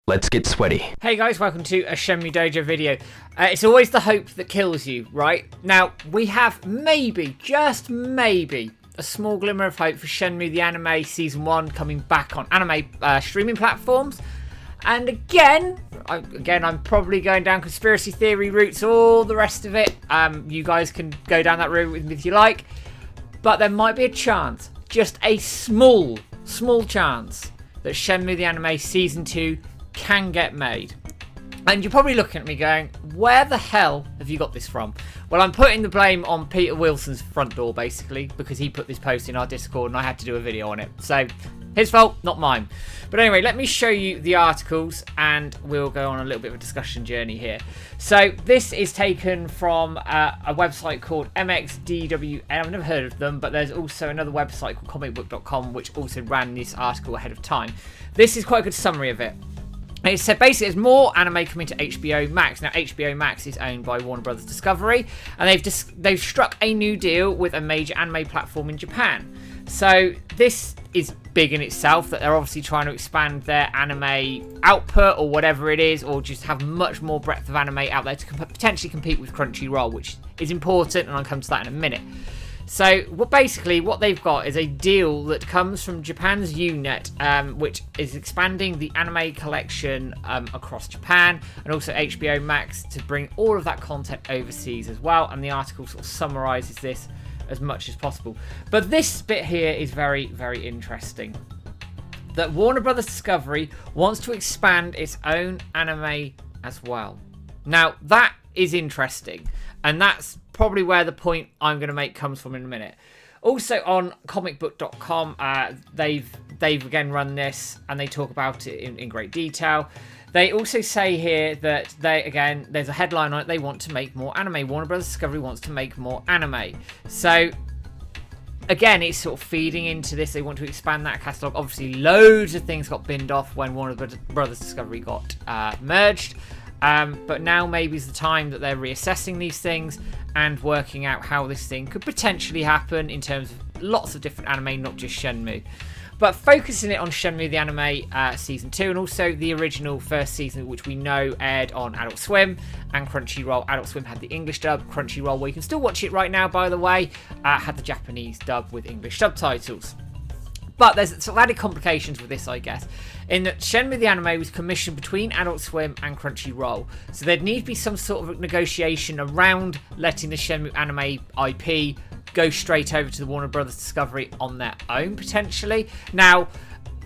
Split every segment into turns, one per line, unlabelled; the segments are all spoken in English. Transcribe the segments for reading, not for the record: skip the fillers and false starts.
Let's get sweaty.
Hey guys, welcome to a Shenmue Dojo video. It's always the hope that kills you, right? Now, we have maybe, just maybe, a small glimmer of hope for Shenmue the Anime Season 1 coming back on anime streaming platforms. And again, I'm probably going down conspiracy theory routes, all the rest of it. You guys can go down that route with me if you like. But there might be a chance, just a small chance, that Shenmue the Anime Season 2 can get made. And you're probably looking at me going, where the hell have you got this from? Well, I'm putting the blame on Peter Wilson's front door, basically, because he put this post in our Discord and I had to do a video on it. So, his fault, not mine. But anyway, let me show you the articles and we'll go on a little bit of a discussion journey here. So, this is taken from a website called MXDW. I've never heard of them, but there's also another website called comicbook.com which also ran this article ahead of time. This is quite a good summary of it. It said basically there's more anime coming to HBO Max. Now HBO Max is owned by Warner Brothers Discovery, and they've struck a new deal with a major anime platform in Japan. So this is big in itself, that they're obviously trying to expand their anime output or whatever it is, or just have much more breadth of anime out there to potentially compete with Crunchyroll, which is important, and I'll come to that in a minute. So, basically what they've got is a deal that comes from Japan's Unet, which is expanding the anime collection across Japan, and also HBO Max to bring all of that content overseas as well. And the article sort of summarises this as much as possible. But this bit here is very, very interesting. That Warner Brothers Discovery wants to expand its own anime as well. Now, that is interesting, and that's probably where the point I'm going to make comes from in a minute. Also on comicbook.com, they've again run this and they talk about it in great detail. They also say here that there's a headline on it, they want to make more anime. Warner Bros. Discovery wants to make more anime. So again, it's sort of feeding into this. They want to expand that catalogue. Obviously, loads of things got binned off when Warner Bros. Discovery got merged. But now maybe is the time that they're reassessing these things and working out how this thing could potentially happen in terms of lots of different anime, not just Shenmue. But focusing it on Shenmue the Anime Season 2, and also the original first season, which we know aired on Adult Swim and Crunchyroll. Adult Swim had the English dub. Crunchyroll, where you can still watch it right now, by the way, had the Japanese dub with English subtitles. But there's sort of added complications with this, I guess, in that Shenmue the Anime was commissioned between Adult Swim and Crunchyroll. So there'd need to be some sort of negotiation around letting the Shenmue Anime IP go straight over to the Warner Brothers Discovery on their own, potentially. Now,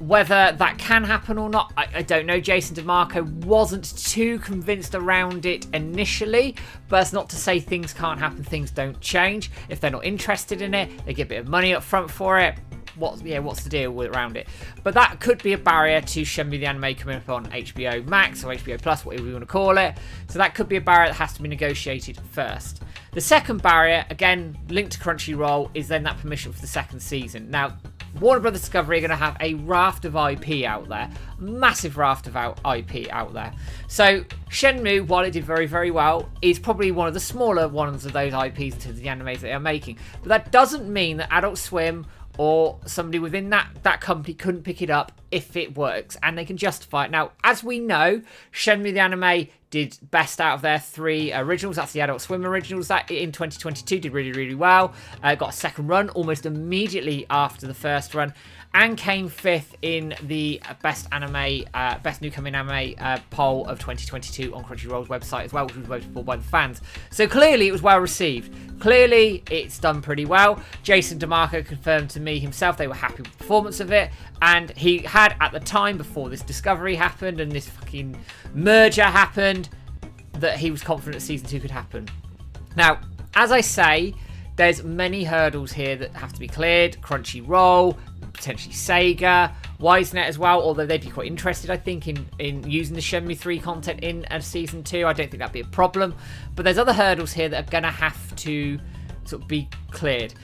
whether that can happen or not, I don't know. Jason DeMarco wasn't too convinced around it initially, but that's not to say things can't happen, things don't change. If they're not interested in it, they get a bit of money up front for it. What's the deal around it? But that could be a barrier to Shenmue the Anime coming up on HBO Max or HBO Plus, whatever you want to call it. So that could be a barrier that has to be negotiated first. The second barrier, again linked to Crunchyroll, is then that permission for the second season. Now, Warner Brothers Discovery are going to have a raft of IP out there, massive raft of IP out there. So Shenmue, while it did very, very well, is probably one of the smaller ones of those IPs in terms of the animes that they are making. But that doesn't mean that Adult Swim or somebody within that company couldn't pick it up if it works, and they can justify it. Now, as we know, Shenmue the Anime did best out of their 3 originals. That's the Adult Swim originals. That in 2022 did really, really well. Got a second run almost immediately after the first run, and came 5th in the best newcoming anime poll of 2022 on Crunchyroll's website as well, which was voted for by the fans. So clearly it was well received. Clearly it's done pretty well. Jason DeMarco confirmed to me himself they were happy with the performance of it, and he had at the time before this discovery happened and this fucking merger happened that he was confident that Season 2 could happen. Now, as I say, there's many hurdles here that have to be cleared. Crunchyroll, potentially Sega, Wisenet as well, although they'd be quite interested, I think, in using the Shenmue 3 content in a Season 2. I don't think that'd be a problem. But there's other hurdles here that are going to have to sort of be cleared.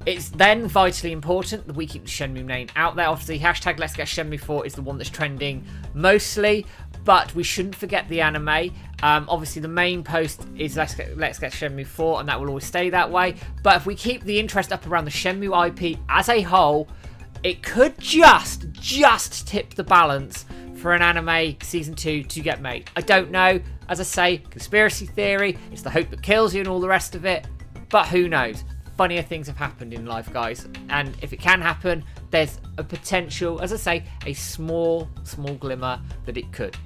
It's then vitally important that we keep the Shenmue name out there. Obviously, hashtag Let's Get Shenmue 4 is the one that's trending mostly, but we shouldn't forget the anime. Obviously, the main post is Let's Get Shenmue 4, and that will always stay that way. But if we keep the interest up around the Shenmue IP as a whole, it could just tip the balance for an anime season 2 to get made. I don't know. As I say, conspiracy theory, it's the hope that kills you and all the rest of it. But who knows? Funnier things have happened in life, guys. And if it can happen, there's a potential, as I say, a small glimmer that it could.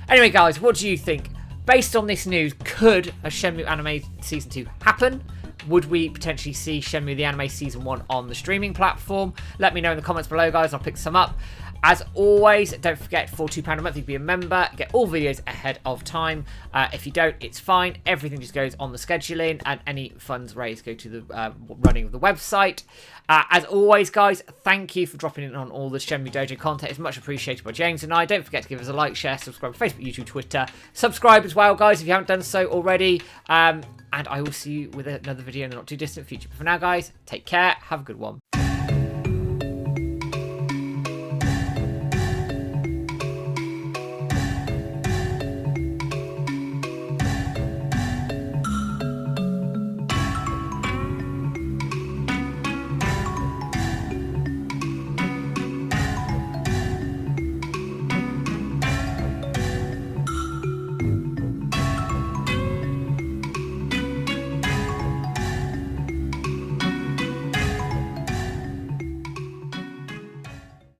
Anyway, guys, what do you think? Based on this news, could a Shenmue anime season 2 happen? Would we potentially see Shenmue the anime season 1 on the streaming platform? Let me know in the comments below, guys. I'll pick some up. As always, don't forget, for £2 a month, you can be a member, get all videos ahead of time. If you don't, it's fine. Everything just goes on the scheduling, and any funds raised go to the running of the website. As always, guys, thank you for dropping in on all the Shenmue Dojo content. It's much appreciated by James and I. Don't forget to give us a like, share, subscribe to Facebook, YouTube, Twitter. Subscribe as well, guys, if you haven't done so already. And I will see you with another video in the not too distant future. But for now, guys, take care. Have a good one.